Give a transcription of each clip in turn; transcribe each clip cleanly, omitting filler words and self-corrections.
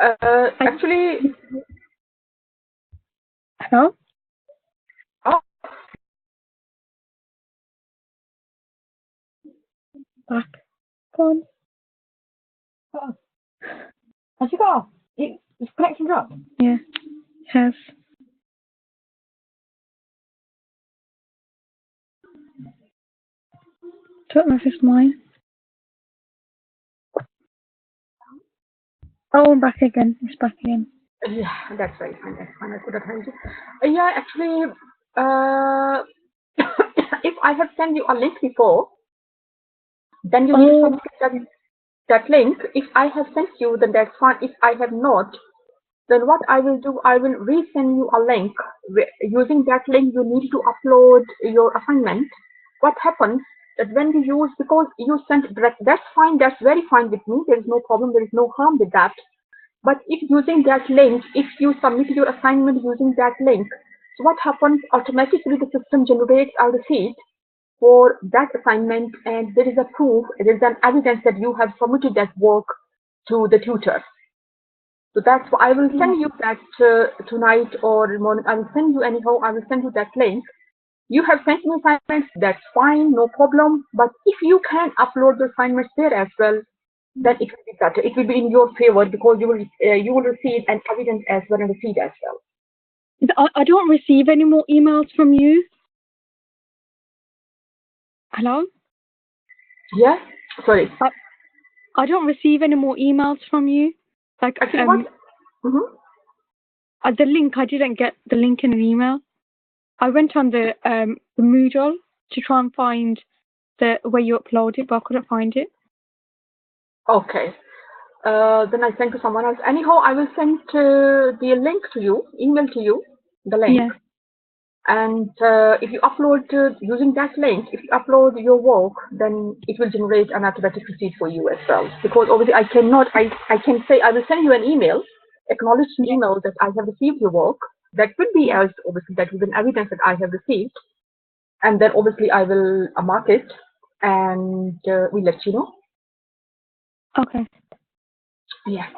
Actually, hello? oh, Back. Go on. oh, has it got off? It's connection dropped? Yeah, it has. Don't know if it's mine. Oh, I'm back again. It's back again. Yeah, that's right. Fine, that's fine. I could have heard you. Yeah, actually, uh, if I have sent you a link before, then you need to submit that link. If I have sent you, then that's fine. If I have not, then what I will do, I will resend you a link. Using that link, you need to upload your assignment. What happens that when you use, because you sent, that's fine, that's very fine with me. There is no problem, there is no harm with that. But if using that link, if you submit your assignment using that link, so what happens, automatically the system generates a receipt for that assignment, and there is a proof, there is an evidence that you have submitted that work to the tutor. So that's why I will send you that tonight or morning. I will send you anyhow. I will send you that link. You have sent me assignments. That's fine, no problem. But if you can upload the assignments there as well, then it will be better. It will be in your favor because you will receive an evidence as well and receipt as well. I don't receive any more emails from you. Hello? Yeah. Sorry. I don't receive any more emails from you. Like Actually, the link, I didn't get the link in an email. I went on the Moodle to try and find the where you upload it, but I couldn't find it. Okay. Then I sent to someone else. Anyhow, I will send the link to you, email to you, the link. Yeah. And if you upload using that link, if you upload your work, then it will generate an automatic receipt for you as well. Because obviously I cannot, I can say I will send you an email, acknowledged email that I have received your work. That could be as obviously that is an evidence that I have received. And then obviously I will mark it and we'll let you know. Okay. Yeah.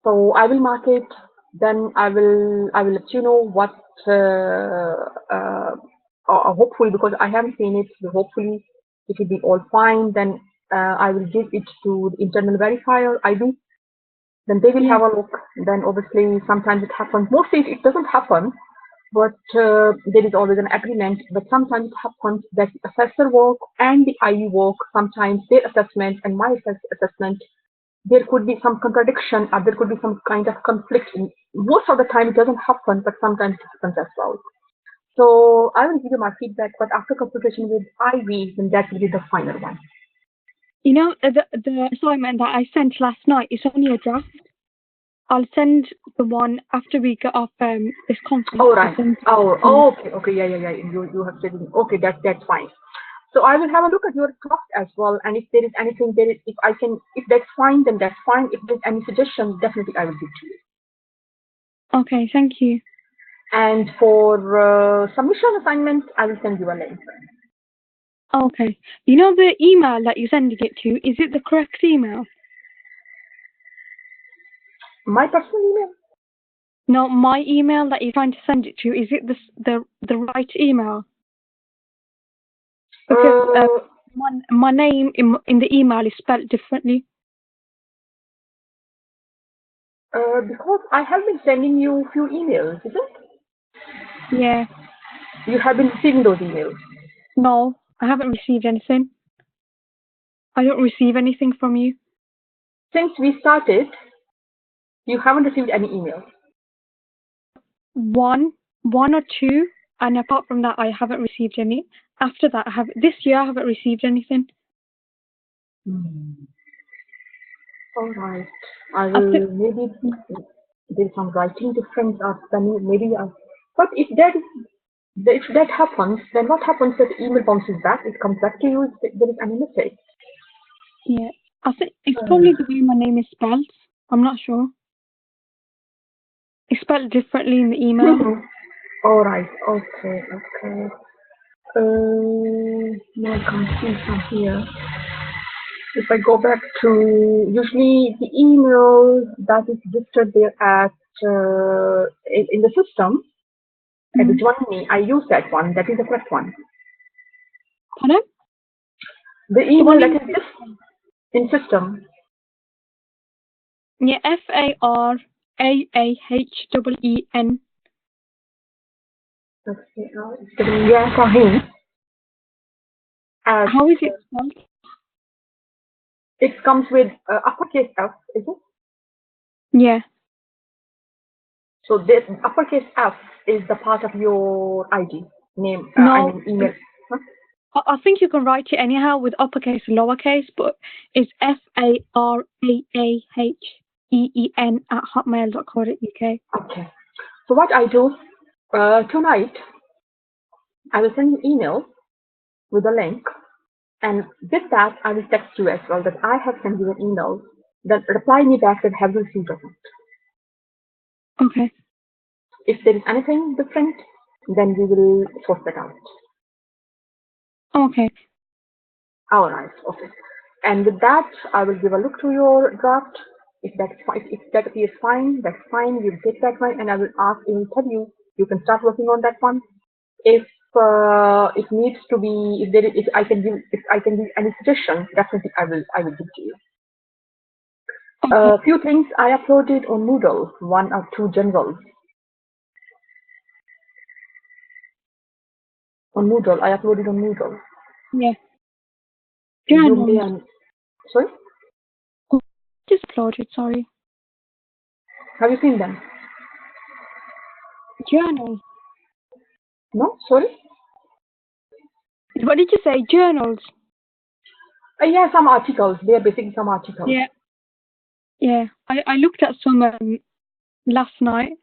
So I will mark it. Then I will let you know what. Hopefully, because I haven't seen it, so hopefully it will be all fine. Then I will give it to the internal verifier, IB. Then they will have a look. Then obviously sometimes it happens. Mostly it doesn't happen, but there is always an agreement. But sometimes it happens that the assessor work and the IB work, sometimes their assessment and my assessment, there could be some contradiction or there could be some kind of conflict. Most of the time it doesn't happen, but sometimes it happens as well. So I will give you my feedback, but after consultation with IB, then that will be the final one. You know, the assignment that I sent last night is only a draft. I'll send the one after we get off this conference. Oh, right. Okay. Yeah. You have said it. Okay, that's fine. So I will have a look at your draft as well, and if there is anything there is, if that's fine, then that's fine. If there's any suggestion, definitely I will give to you. Okay, thank you. And for submission assignment, I will send you a link. Okay. You know the email that you're sending it to, is it the correct email? My personal email? No, my email that you're trying to send it to, is it the right email? Because my name in the email is spelled differently. Because I have been sending you a few emails, is it? Yeah. You have been receiving those emails? No, I haven't received anything. I don't receive anything from you. Since we started, you haven't received any emails? One or two, and apart from that, I haven't received any. After that, this year I haven't received anything. All right. I will maybe there's some writing difference or maybe. But if that happens, then what happens if the email bounces back? It comes back to you if there is any mistake. Yeah, I think it's probably the way my name is spelled. I'm not sure. It's spelled differently in the email. All right. Okay. No, I can't see from here. if I go back to usually the email that is registered there at in the system, at the join me, I use that one. That is the correct one. Pardon? The email that is in system. Yeah, FARAAHEEN. Yeah, Fahim. How is it spelled? It comes with uppercase F, is it? Yeah. So this uppercase F is the part of your ID name. No. I mean email. Huh? I think you can write it anyhow with uppercase and lowercase, but it's FARAAHEEN@hotmail.co.uk. Okay. So what I do tonight, I will send you email with a link, and with that I will text you as well that I have sent you an email. Then reply me back that have you received or not. Okay. If there is anything different, then we will sort that out. Okay. All right. Okay. And with that, I will give a look to your draft. If that's fine, if that appears fine, that's fine. We'll take that one, and I will ask. I will tell you. You can start working on that one. If it needs to be, if I can give any suggestion, definitely I will give to you. A few things I uploaded on Moodle, one or two generals. On Moodle, I uploaded on Moodle. Yeah. Journals. Sorry? Just uploaded, sorry. Have you seen them? Journals. No? Sorry? What did you say? Journals? Yeah, some articles. They are basically some articles. Yeah. Yeah. I looked at some last night.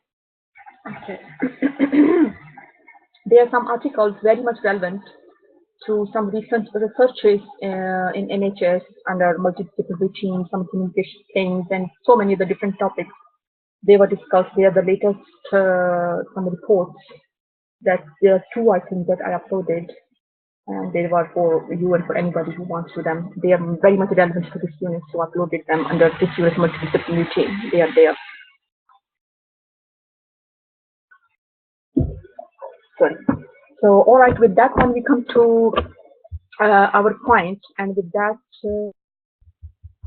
Okay. There are some articles very much relevant to some recent researches in NHS under multidisciplinary teams, some communication things, and so many other different topics. They were discussed. They are the latest some reports that there are two, I think, that I uploaded, and they were for you and for anybody who wants to them. They are very much relevant to this unit, so I uploaded them under this unit multidisciplinary team. They are there. Sorry. So, all right, with that one, we come to our point, and with that,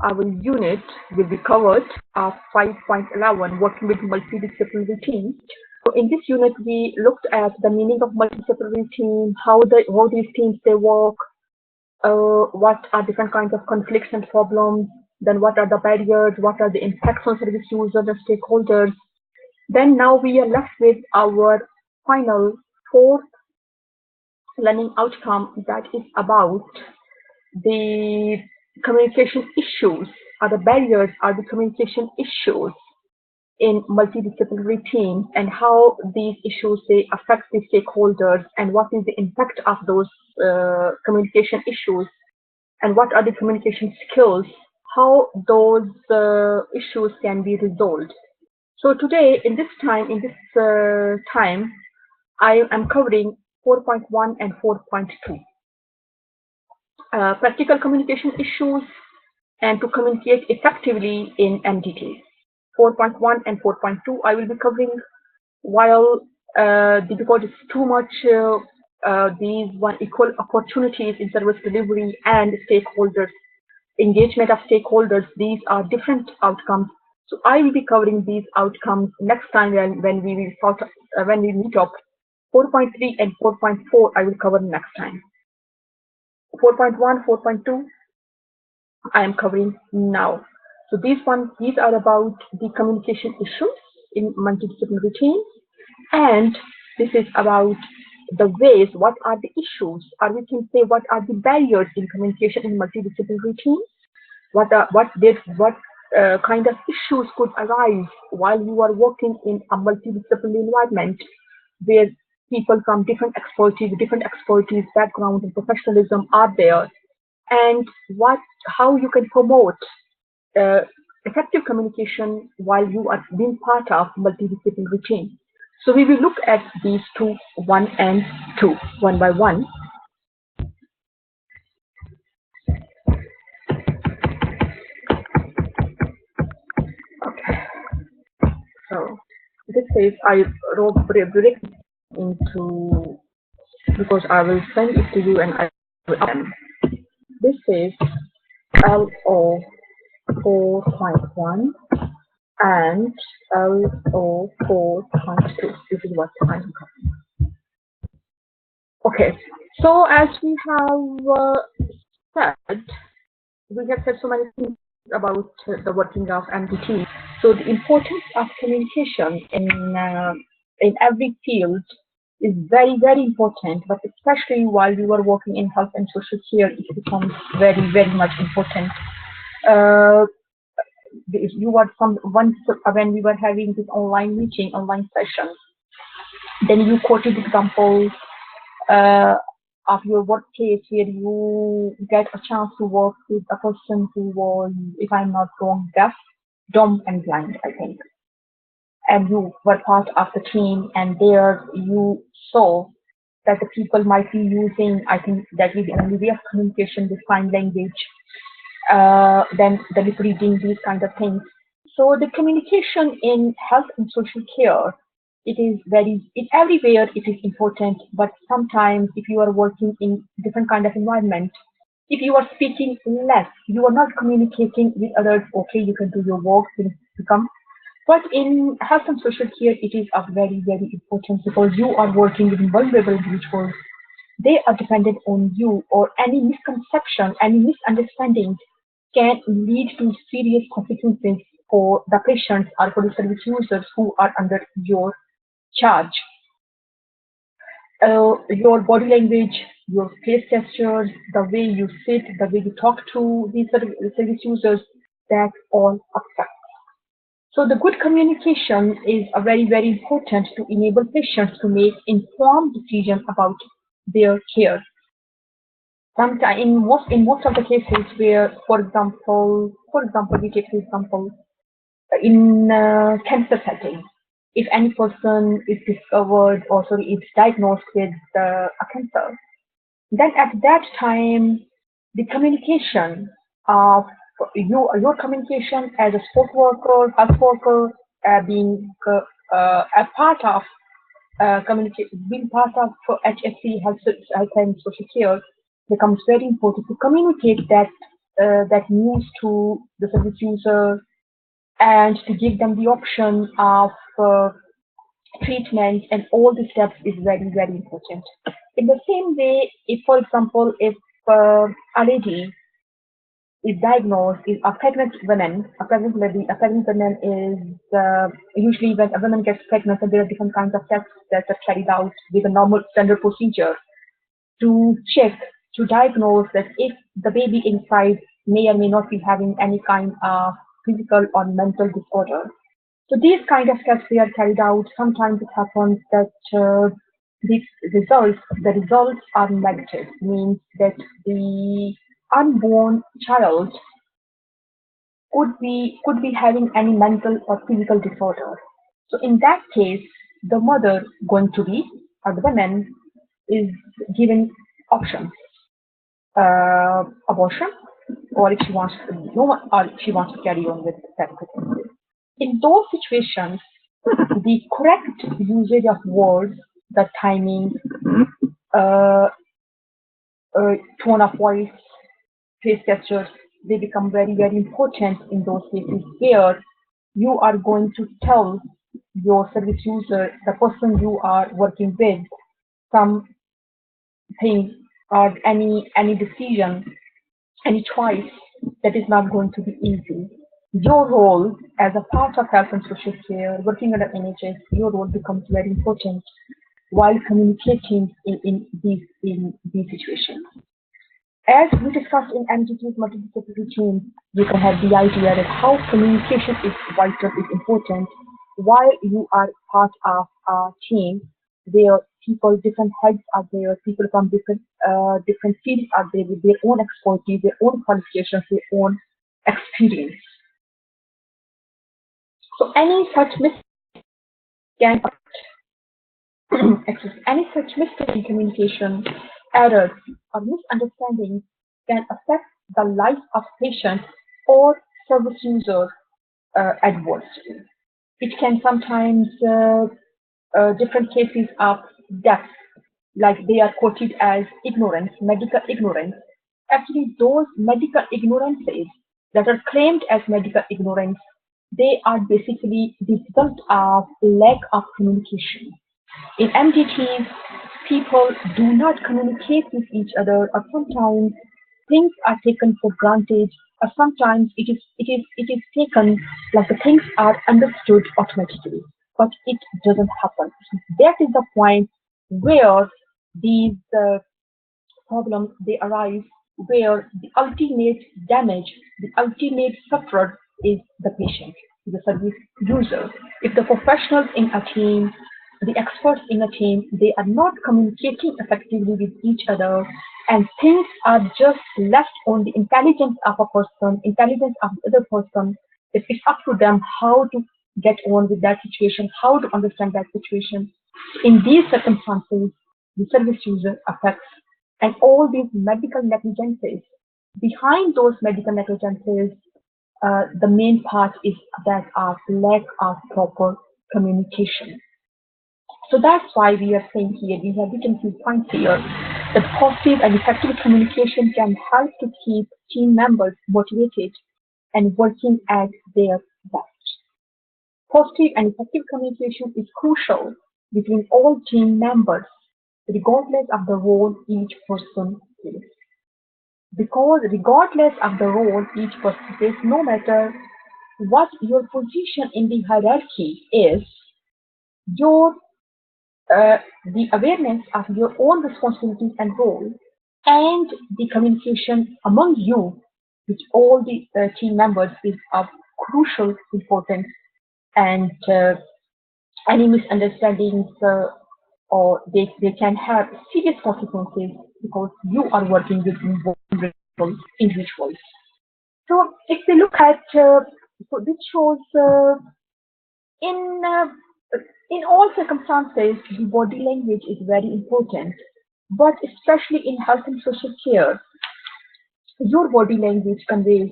our unit will be covered of 5.11, working with multidisciplinary teams. So in this unit, we looked at the meaning of multidisciplinary team, how these teams they work, what are different kinds of conflicts and problems, then what are the barriers, what are the impacts on service users and stakeholders. Then now we are left with our final fourth learning outcome, that is about the communication issues, or the barriers, are the communication issues in multidisciplinary teams, and how these issues they affect the stakeholders, and what is the impact of those communication issues, and what are the communication skills, how those issues can be resolved. So today, in this time, I am covering 4.1 and 4.2. Practical communication issues and to communicate effectively in MDT. 4.1 and 4.2 I will be covering, while because it's too much these one equal opportunities in service delivery and stakeholders, engagement of stakeholders, these are different outcomes. So I will be covering these outcomes next time when we meet up. 4.3 and 4.4 I will cover next time. 4.1, 4.2 I am covering now. So these are about the communication issues in multidisciplinary teams, and this is about the ways, what are the issues, or we can say what are the barriers in communication in multidisciplinary teams, what kind of issues could arise while you are working in a multidisciplinary environment where people from different expertise, background, and professionalism are there, and how you can promote effective communication while you are being part of multidisciplinary team. So we will look at these two, 1 and 2, one by one. Oh, this says I wrote break into because I will send it to you and I will. This says LO 4.1 and LO 4.2. This is what I'm copying. Okay, so as we have said, we have said so many things about the working of MDT. So the importance of communication in every field is very, very important, but especially while we were working in health and social care, it becomes very, very much important. You were once when we were having this online meeting, online session, then you quoted examples of your workplace where you get a chance to work with a person who was, if I'm not wrong, deaf, dumb, and blind, I think. And you were part of the team, and there you saw that the people might be using, I think that is the only way of communication with sign language, then the lip reading, these kind of things. So the communication in health and social care, everywhere it is important, but sometimes if you are working in different kind of environment, if you are speaking less, you are not communicating with others, okay, you can do your work, things become. But in health and social care, it is of very, very important because you are working with vulnerable individuals. They are dependent on you, or any misconception, any misunderstanding can lead to serious consequences for the patients or for the service users who are under your charge. Your body language, your face gestures, the way you sit, the way you talk to these service users, that all affects. So the good communication is a very, very important to enable patients to make informed decisions about their care. Sometimes in most of the cases where, for example, we take the example in cancer setting, if any person is discovered or sorry is diagnosed with a cancer, then at that time the communication of your communication as a sport worker, health worker, being a part of being part of HSC, health and social care, becomes very important to communicate that news to the service user and to give them the option of treatment, and all the steps is very, very important. In the same way, if for example, if a lady is diagnosed, is a pregnant woman, a pregnant lady, a pregnant woman is usually when a woman gets pregnant, and there are different kinds of tests that are carried out with a normal standard procedure to check, to diagnose that if the baby inside may or may not be having any kind of physical or mental disorder. So these kind of tests they are carried out. Sometimes it happens that the results are negative, means that the unborn child could be having any mental or physical disorder. So in that case, the mother going to be, or the woman, is given options: abortion, or if she wants to or if she wants to carry on with that. In those situations, the correct usage of words, the timing, tone of voice, face gestures, they become very, very important in those cases where you are going to tell your service user, the person you are working with, something or any decision, any choice that is not going to be easy. Your role as a part of health and social care, working under NHS, your role becomes very important while communicating in these situations. As we discussed in MDT's multidisciplinary team, you can have the idea that how communication is vital, is important, while you are part of a team where people, different heads are there, people from different fields are there with their own expertise, their own qualifications, their own experience. So any such mistake can any such mistake in communication, errors, or misunderstandings can affect the life of patient or service user adversely. It can sometimes different cases of death, like they are quoted as ignorance, medical ignorance. Actually, those medical ignorances that are claimed as medical ignorance, they are basically the result of lack of communication. In MDTs, people do not communicate with each other, or sometimes things are taken for granted, or sometimes it is taken like the things are understood automatically, but it doesn't happen. That is the point where these problems they arise, where the ultimate damage, the ultimate sufferer is the patient, the service user. If the professionals in a team, the experts in a team, they are not communicating effectively with each other, and things are just left on the intelligence of a person, intelligence of the other person. It's up to them how to get on with that situation, how to understand that situation. In these circumstances, the service user affects, and all these medical negligences. Behind those medical negligences, the main part is that of lack of proper communication. So that's why we are saying here, we have written few points here, that positive and effective communication can help to keep team members motivated and working at their best. Positive and effective communication is crucial between all team members, regardless of the role each person plays. Because regardless of the role each person plays, no matter what your position in the hierarchy is, your the awareness of your own responsibilities and role, and the communication among you with all the team members is of crucial importance, and any misunderstandings or they can have serious consequences because you are working with vulnerable individuals. So if we look at, so this shows in uh, in all circumstances, the body language is very important, but especially in health and social care, your body language conveys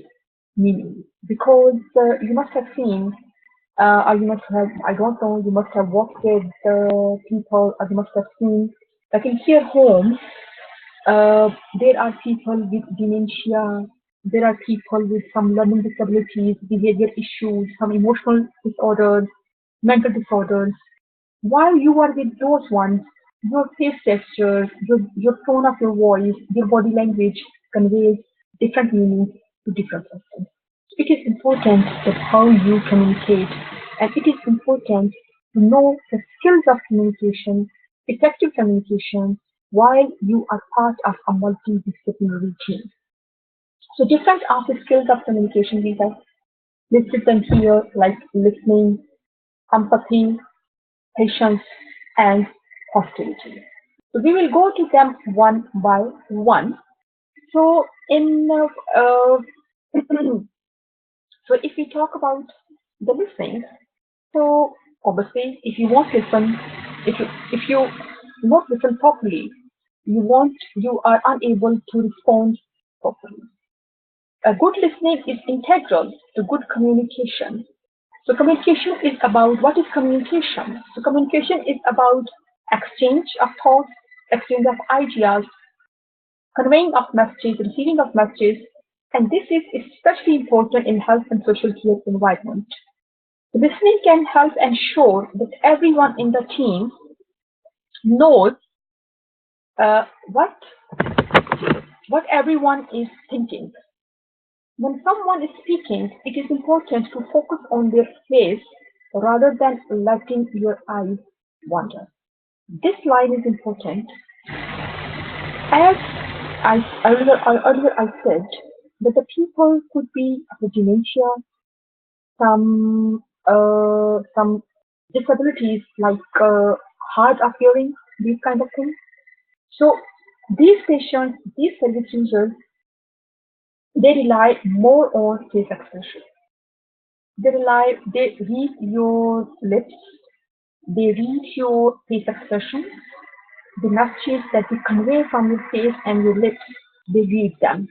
meaning, because you must have seen, or you must have, I don't know, you must have worked with people, or you must have seen, like in care homes, there are people with dementia, there are people with some learning disabilities, behavior issues, some emotional disorders, mental disorders. While you are with those ones, your face gestures, your tone of your voice, your body language conveys different meanings to different persons. It is important that how you communicate, and it is important to know the skills of communication, effective communication, while you are part of a multidisciplinary team. So different are the skills of communication we have listed them here, like listening, empathy, patience, and hostility. So we will go to them one by one. So in so if we talk about the listening, so obviously if you won't listen, if you won't listen properly, you are unable to respond properly. A good listening is integral to good communication. So communication is about, what is communication? So communication is about exchange of thoughts, exchange of ideas, conveying of messages, receiving of messages, and this is especially important in health and social care environment. Listening can help ensure that everyone in the team knows uh, what what everyone is thinking. When someone is speaking, it is important to focus on their face rather than letting your eyes wander. This line is important. As earlier I said that the people could be with dementia, some disabilities like hard of hearing, these kind of things. So these patients, these service users, they rely more on face expression. They read your lips, they read your face expression, the messages that you convey from your face and your lips, they read them.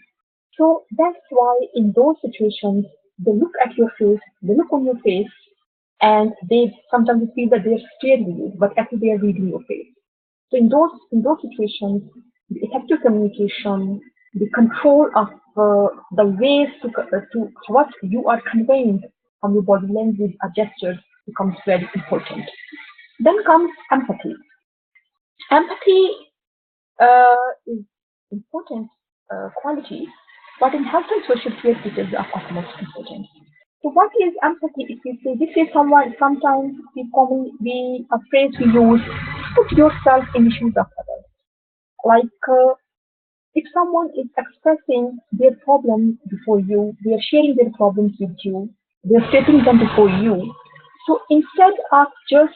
So that's why in those situations, they look at your face, they look on your face, and they sometimes feel that they're staring you, but actually they are reading your face. So in those situations, the effective communication, the control of the ways to what you are conveying from your body language or gestures becomes very important. Then comes empathy. Empathy is important quality, but in health and social care it is of utmost importance. So what is empathy? If we say this is someone, sometimes a phrase we use, put yourself in the shoes of others. Like if someone is expressing their problems before you, they are sharing their problems with you, they are stating them before you. So instead of just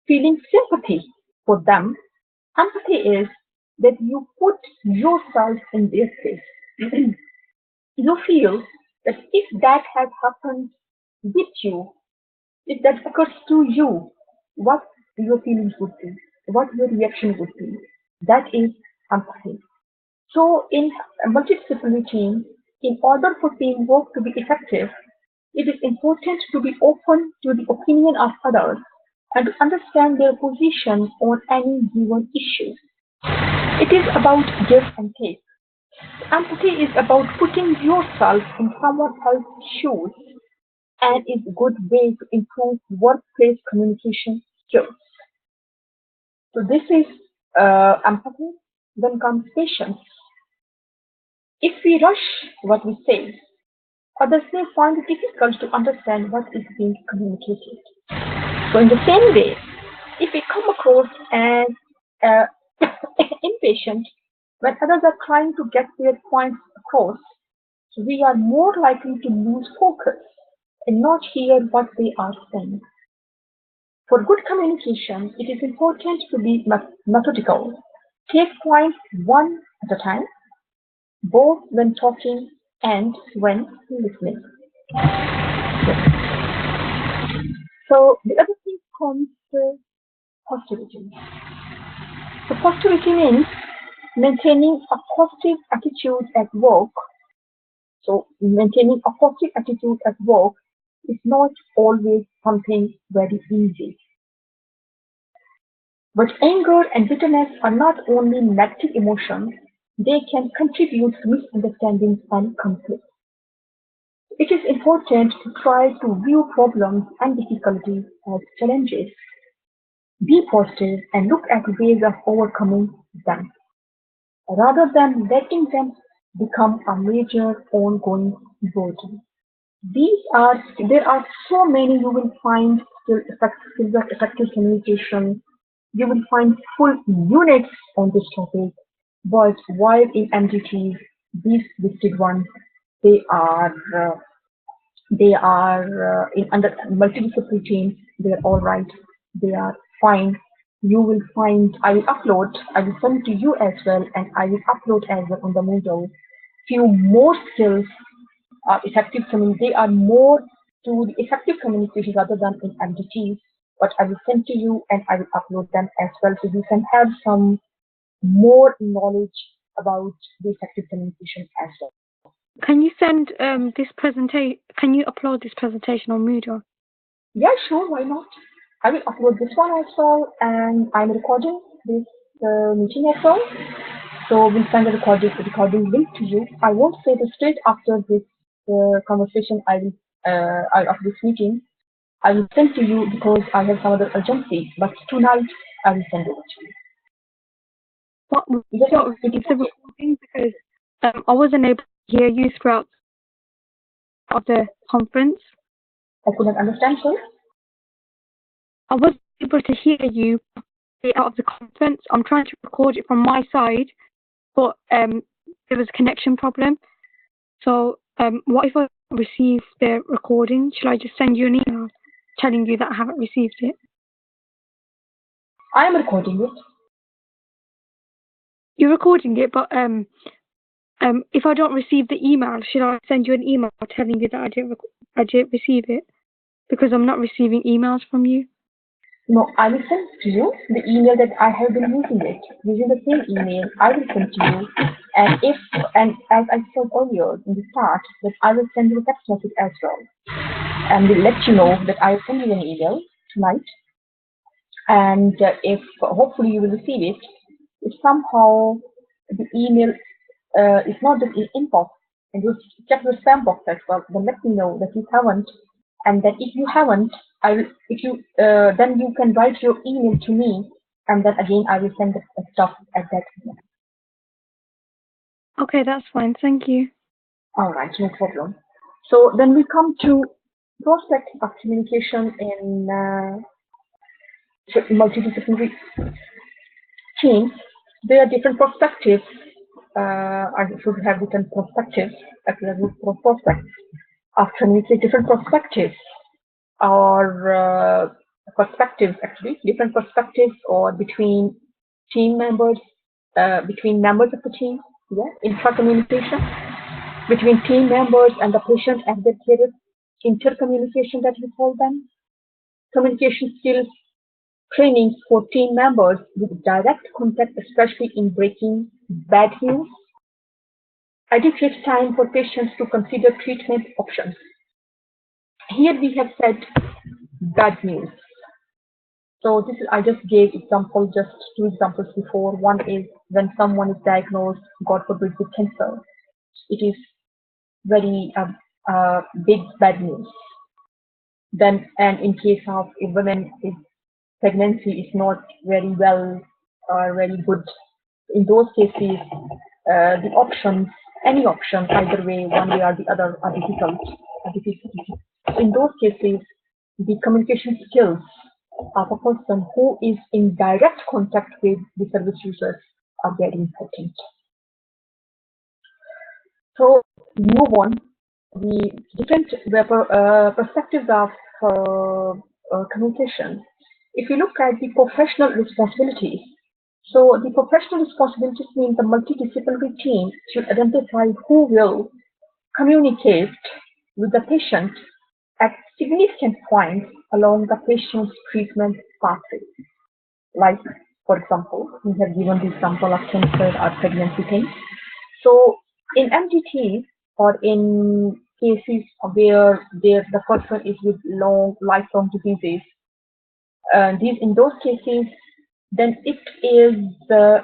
feeling sympathy for them, empathy is that you put yourself in their place. You feel that if that had happened with you, if that occurs to you, what your feelings would be, what your reaction would be. That is empathy. So in a multidisciplinary team, in order for teamwork to be effective, it is important to be open to the opinion of others and to understand their position on any given issue. It is about give and take. Empathy is about putting yourself in someone else's shoes and is a good way to improve workplace communication skills. So this is empathy. Then comes patience. If we rush what we say, others may find it difficult to understand what is being communicated. So in the same way, if we come across as uh, impatient when others are trying to get their points across, we are more likely to lose focus and not hear what they are saying. For good communication, it is important to be methodical. Take points one at a time, both when talking and when listening. So the other thing comes to positivity. So positivity means maintaining a positive attitude at work. So maintaining a positive attitude at work is not always something very easy. But anger and bitterness are not only negative emotions, they can contribute to misunderstandings and conflict. It is important to try to view problems and difficulties as challenges, be positive, and look at ways of overcoming them, rather than letting them become a major ongoing burden. There are so many you will find skills of effective communication. You will find full units on this topic, but while in MDTs, these listed ones, they are uh, they are in under multidisciplinary teams. They are all right. They are fine. You will find. I will upload. I will send to you as well, and I will upload as well on the Moodle. Few more skills are effective communication. They are more to the effective communication rather than in MDTs. But I will send to you, and I will upload them as well, so you can have some more knowledge about the effective communication as well. Can you send this presentation? Can you upload this presentation on Moodle? Yeah, sure, why not? I will upload this one as well, and I'm recording this meeting as well. So we'll send the recording link to you. I won't say this straight after this conversation. Of this meeting, I will send to you because I have some other urgency. But tonight I will send it to you. What sort of receive the recording? Because I wasn't able to hear you throughout of the conference. I couldn't understand, sir. I wasn't able to hear you out of the conference. I'm trying to record it from my side, but there was a connection problem. So what if I receive the recording? Shall I just send you an email telling you that I haven't received it? I am recording it. You're recording it, but if I don't receive the email, should I send you an email telling you that I didn't receive it? Because I'm not receiving emails from you. No, I will send to you the email that I have been using it. Using the same email, I will send to you. And as I said earlier in the start, that I will send you a text message as well. and will let you know that I send you an email tonight. And if hopefully you will receive it. If somehow the email is not just in inbox, and you check your spam box as well, then let me know that you haven't. And then if you haven't, I will. If you then you can write your email to me, and then again I will send the stuff at that email. Okay, that's fine. Thank you. All right, no problem. So then we come to prospect of communication in multidisciplinary teams. There are different perspectives. I should have written perspectives, prospects of communicate different perspectives or perspectives actually, different perspectives or between team members, between members of the team, yeah, intra-communication, between team members and the patient and their carers, intercommunication that we call them, communication skills, trainings for team members with direct contact, especially in breaking bad news, adequate time for patients to consider treatment options. Here we have said bad news. So this is, I just gave example, just 2 examples before. One is when someone is diagnosed, God forbid, with cancer. It is very big bad news. Then, and in case of a woman, if pregnancy is not very well or very good, in those cases, the options, any option, either way, one way or the other, are difficult. In those cases, the communication skills of a person who is in direct contact with the service users are very important. So move on. The different perspectives of communication. If you look at the professional responsibilities, so the professional responsibilities mean the multidisciplinary team should identify who will communicate with the patient at significant points along the patient's treatment pathway. Like, for example, we have given the example of cancer or pregnancy thing. So in MDT or in cases where the person is with lifelong diseases, in those cases, then it is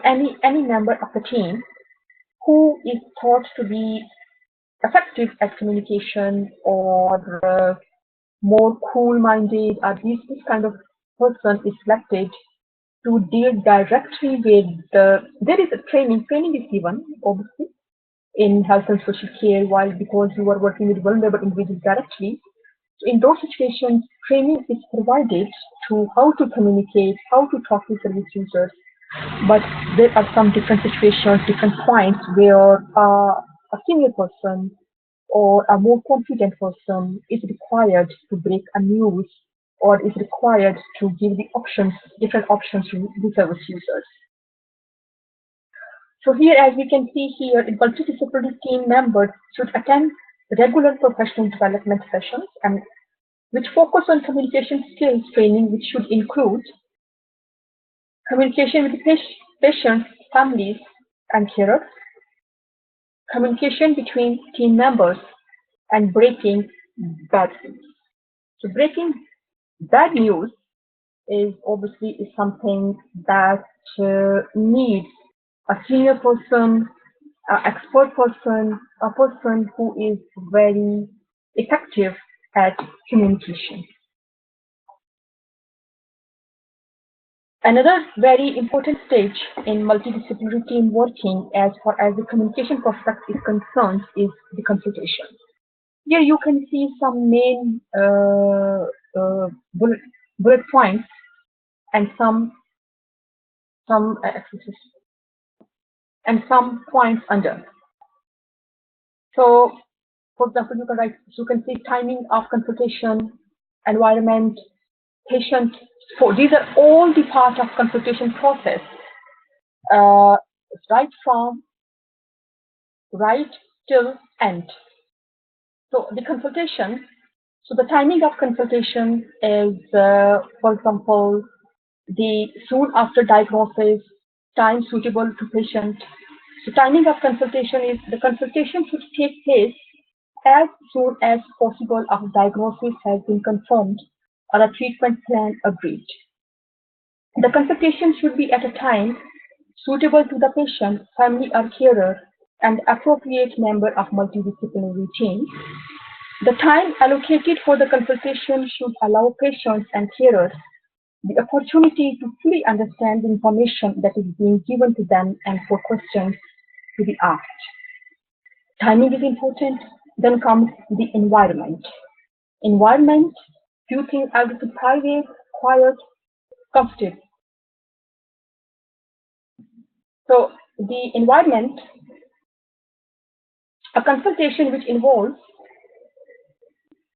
any member of the team who is thought to be effective at communication or more cool-minded, or this kind of person is selected to deal directly with there is a training is given, obviously, in health and social care, because you are working with vulnerable individuals directly. So in those situations, training is provided to how to communicate, how to talk to service users. But there are some different situations, different points where a senior person or a more confident person is required to break a news or is required to give the options, different options to the service users. So here, as we can see here, multidisciplinary team members should attend regular professional development sessions and which focus on communication skills training, which should include communication with patients, families, and carers, communication between team members, and breaking bad news. So breaking bad news is obviously something that needs a senior person, an expert person, a person who is very effective at communication. Another very important stage in multidisciplinary team working as far as the communication prospect is concerned is the consultation. Here you can see some main bullet points and some points under. So, for example, you can see timing of consultation, environment, patient. So these are all the part of consultation process, right till end. So the consultation. So the timing of consultation is, for example, the soon after diagnosis, time suitable to patient. So timing of consultation is the consultation should take place as soon as possible after diagnosis has been confirmed or a treatment plan agreed. The consultation should be at a time suitable to the patient, family or carer, and appropriate member of multidisciplinary team. The time allocated for the consultation should allow patients and carers the opportunity to fully understand the information that is being given to them and for questions to be asked. Timing is important. Then comes the environment. Environment, few things are to private, quiet, comfortable. So the environment, a consultation which involves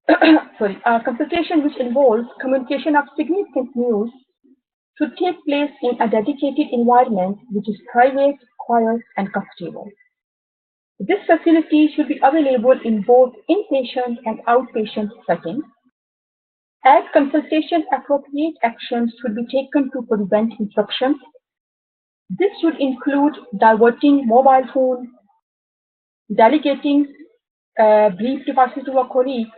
a consultation which involves communication of significant news should take place in a dedicated environment which is private, quiet, and comfortable. This facility should be available in both inpatient and outpatient settings. At consultation, appropriate actions should be taken to prevent interruptions. This should include diverting mobile phone, delegating brief devices to a colleague,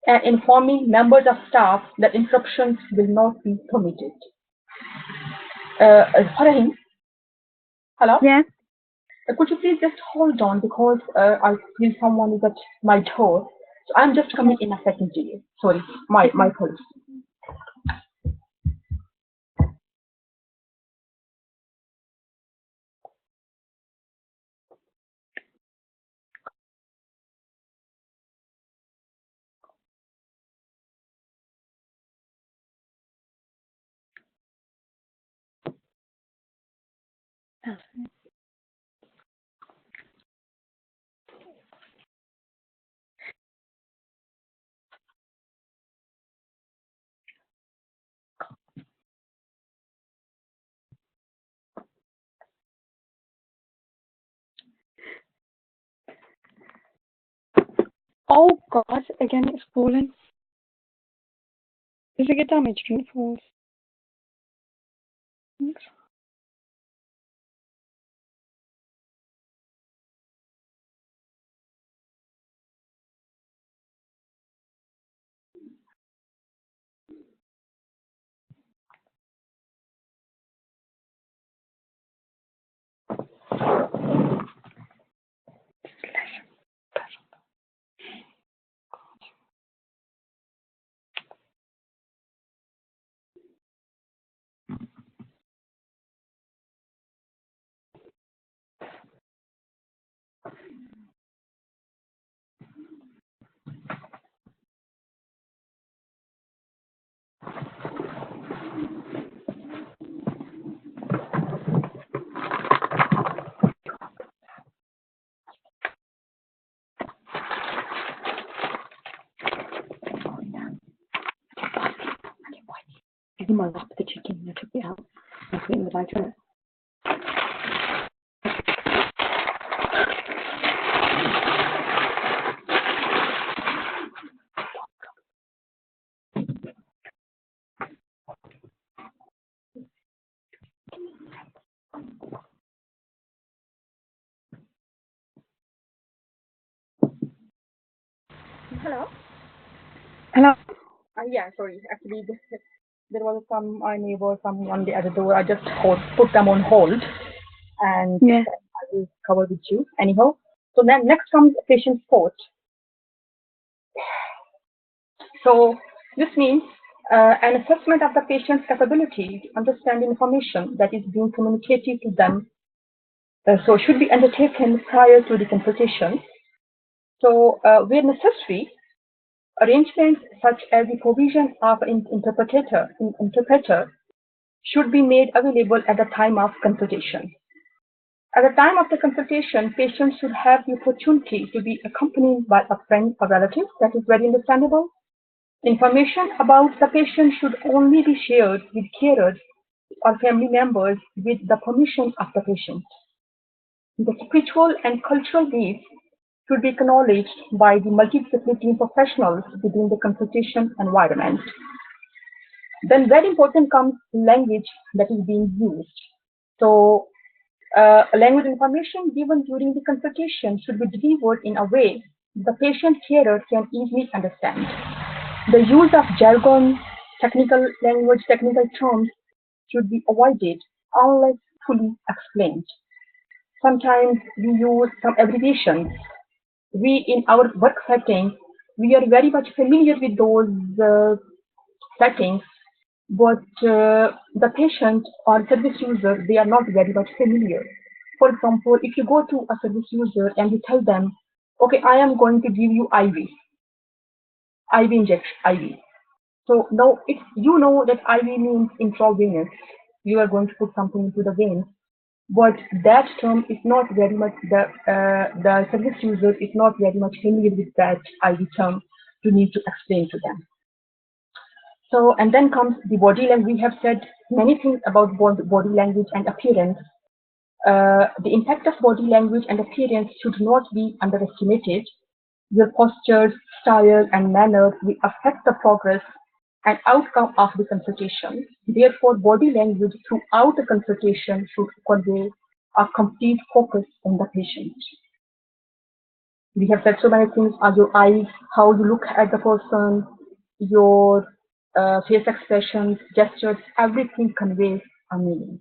and informing members of staff that interruptions will not be permitted. Faraheen, hello? Yeah. Could you please just hold on because I feel someone is at my door. So I'm just coming in a second to you. Sorry, my fault. Oh God, again it's falling. Does it get damaged when it falls? Thanks. In my lap, the chicken, I took it out. I put it in the lighter. Hello? Hello? Yeah, sorry. Actually, there was my neighbor, someone on the other door. I just put them on hold and Yeah. I will cover with you. Anyhow, so then next comes patient support. So this means an assessment of the patient's capability to understand information that is being communicated to them. So should be undertaken prior to the consultation. So where necessary, arrangements such as the provision of an interpreter should be made available at the time of consultation. At the time of the consultation, patients should have the opportunity to be accompanied by a friend or relative. That is very understandable. Information about the patient should only be shared with carers or family members with the permission of the patient. The spiritual and cultural needs should be acknowledged by the multidisciplinary professionals within the consultation environment. Then very important comes language that is being used. So language information given during the consultation should be delivered in a way the patient carer can easily understand. The use of jargon, technical language, technical terms should be avoided unless fully explained. Sometimes we use some abbreviations. We, in our work setting, we are very much familiar with those settings, but the patient or service user, they are not very much familiar. For example, if you go to a service user and you tell them, okay, I am going to give you IV injection, IV. So now, if you know that IV means intravenous, you are going to put something into the veins, but that term is not very much, the service user is not very much familiar with that IV term. You need to explain to them. So, and then comes the body language. We have said many things about body language and appearance. The impact of body language and appearance should not be underestimated. Your postures, style, and manner will affect the progress and outcome of the consultation. Therefore, body language throughout the consultation should convey a complete focus on the patient. We have said so many things are your eyes, how you look at the person, your face expressions, gestures, everything conveys a meaning.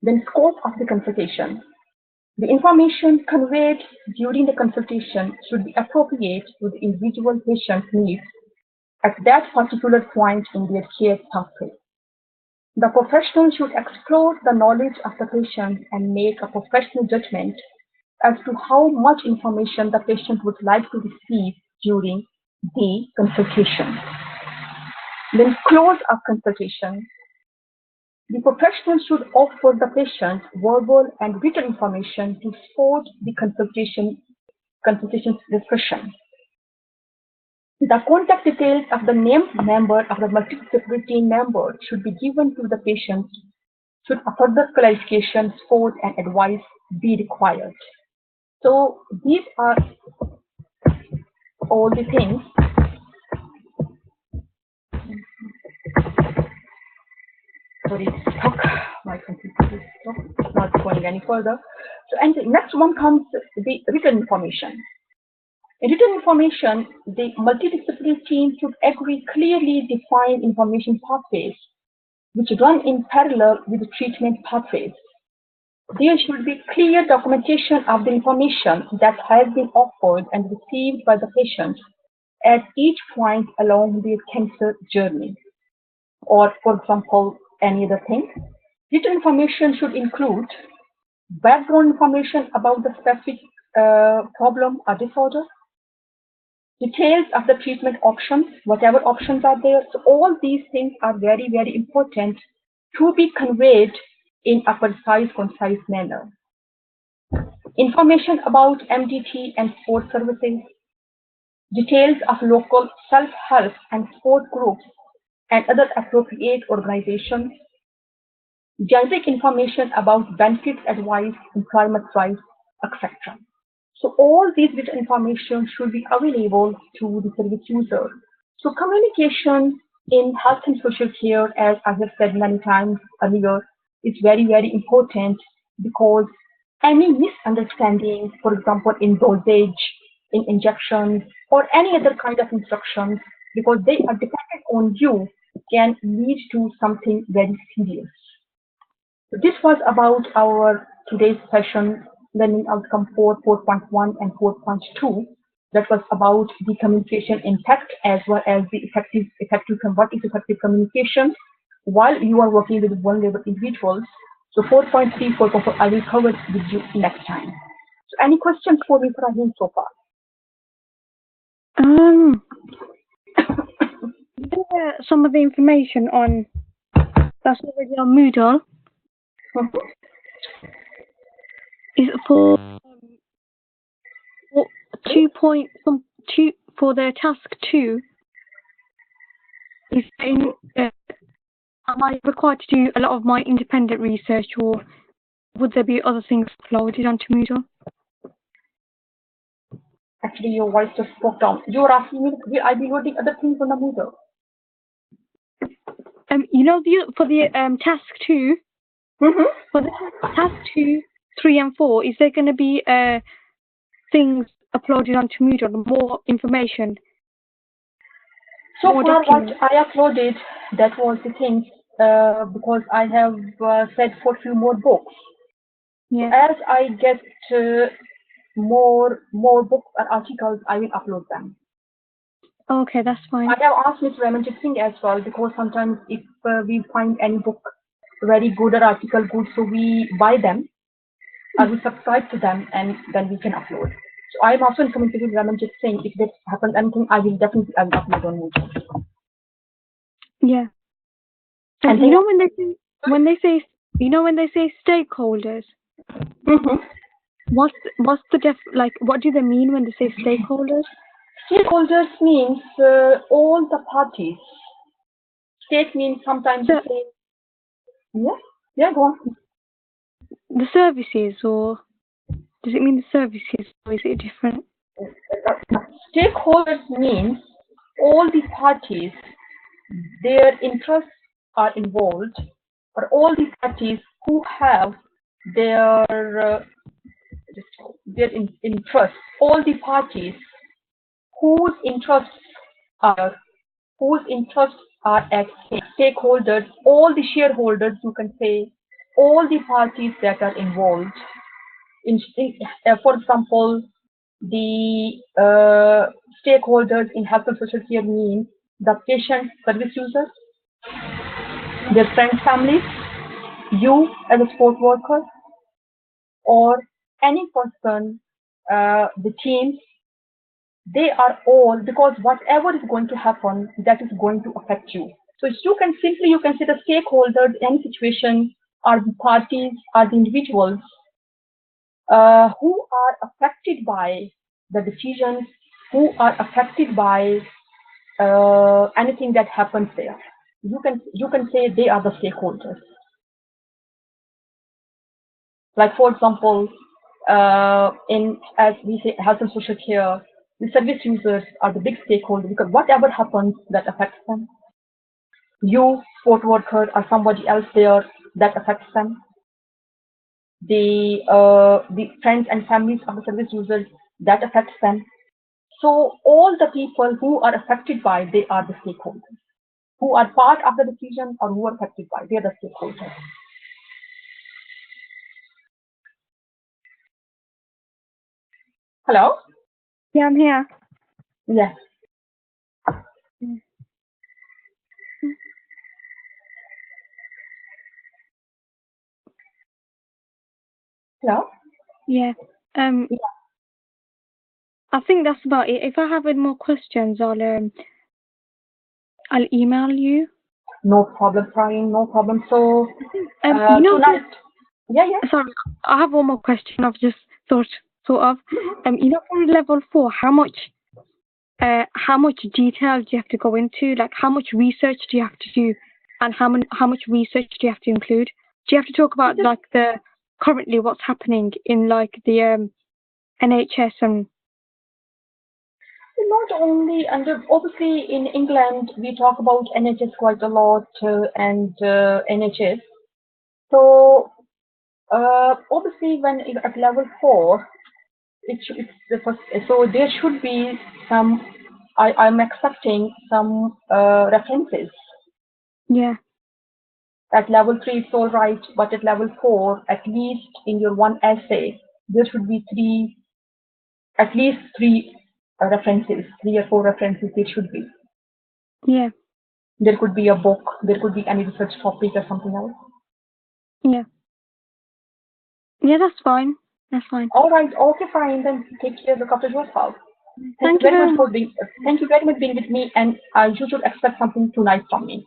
Then scope of the consultation. The information conveyed during the consultation should be appropriate to the individual patient's needs at that particular point in their care pathway. The professional should explore the knowledge of the patient and make a professional judgment as to how much information the patient would like to receive during the consultation. Then close of consultation. The professional should offer the patient verbal and written information to support the consultation's discussion. The contact details of the named member of the multidisciplinary team member should be given to the patient should a further clarification, support, and advice be required. So these are all the things. Sorry, it's stuck. My computer is stuck. Not going any further. So, and the next one comes the written information. In written information, the multidisciplinary team should agree clearly define information pathways which run in parallel with the treatment pathways. There should be clear documentation of the information that has been offered and received by the patient at each point along their cancer journey. Or, for example, any other thing. Written information should include background information about the specific problem or disorder, details of the treatment options, whatever options are there. So all these things are very, very important to be conveyed in a precise, concise manner. Information about MDT and sport services, details of local self-help and sport groups and other appropriate organizations, generic information about benefits, advice, employment rights, etc. So all these written information should be available to the service user. So communication in health and social care, as I have said many times earlier, is very, very important because any misunderstanding, for example, in dosage, in injections, or any other kind of instructions, because they are dependent on you, can lead to something very serious. So this was about our today's session, learning outcome 4, 4.1 and 4.2. That was about the communication impact as well as the effective what is effective communication while you are working with vulnerable individuals. So 4.3, 4.4 I will cover with you next time. So any questions for me, Ibrahim, so far? Some of the information on that's already on Moodle is for 2.2 for the task 2. Is in am I required to do a lot of my independent research, or would there be other things uploaded onto Moodle? Actually, your voice just spoke down. You're asking me, will I be loading other things on the Moodle? You know, for the task 2, for the task 2, 3, and 4, is there going to be things uploaded onto Moodle? More information? So More far, what documents? I uploaded, that was the thing, because I have said for few more books. Yeah. As I get more books or articles, I will upload them. Okay, that's fine. I have asked Mr. Ramanjit Singh as well, because sometimes if we find any book very good or article good, so we buy them, or we subscribe to them, and then we can upload. So I am also in communication with Ramanjit Singh. If there happens anything, I will definitely upload on Moodle. Yeah. And You know when they say stakeholders, what's the what do they mean when they say stakeholders? Stakeholders means all the parties. Stake means sometimes you say, yeah, go on. The services, or does it mean the services, or is it different? Stakeholders means all the parties, their interests are involved, or all the parties who have their interests, all the parties whose interests are at stake. Stakeholders, all the shareholders, you can say, all the parties that are involved. For example, the stakeholders in health and social care means the patient service users, their friends, families, you as a support worker, or any person, the teams. They are all, because whatever is going to happen, that is going to affect you. So you can say the stakeholders in any situation are the parties, are the individuals who are affected by the decisions, who are affected by anything that happens there. You can say they are the stakeholders. Like for example, as we say, health and social care, the service users are the big stakeholders, because whatever happens, that affects them. You, support worker, or somebody else there, that affects them. The friends and families of the service users, that affects them. So all the people who are affected by, they are the stakeholders. Who are part of the decision or who are affected by, they are the stakeholders. Hello? Yeah, I'm here. Yes. Hello? Yeah. I think that's about it. If I have any more questions, I'll email you. No problem, Brian. No problem. So tonight. Yeah. Sorry, I have one more question. I've just sort of. For level 4, how much detail do you have to go into? Like, how much research do you have to do, and how much research do you have to include? Do you have to talk about like the currently what's happening in like the NHS and? Not only, and obviously in England we talk about NHS quite a lot, and NHS. So obviously when at level 4, it's the first. So there should be some. I'm expecting some references. Yeah. At level 3 it's all right, but at level 4, at least in your one essay, there should be at least 3 references, 3 or 4 references there should be. Yeah. There could be a book, there could be any research topic or something else. Yeah. Yeah, that's fine. That's fine. All right, okay, fine. Then take care, look after yourself. Thank you very much. Thank you very much for being with me, and you should expect something tonight from me.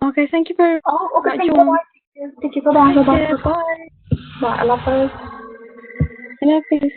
Okay, thank you very much. Oh, okay, thank you. Bye. Thank you. Bye. Bye. Bye. Allah Hafiz. Allah Hafiz.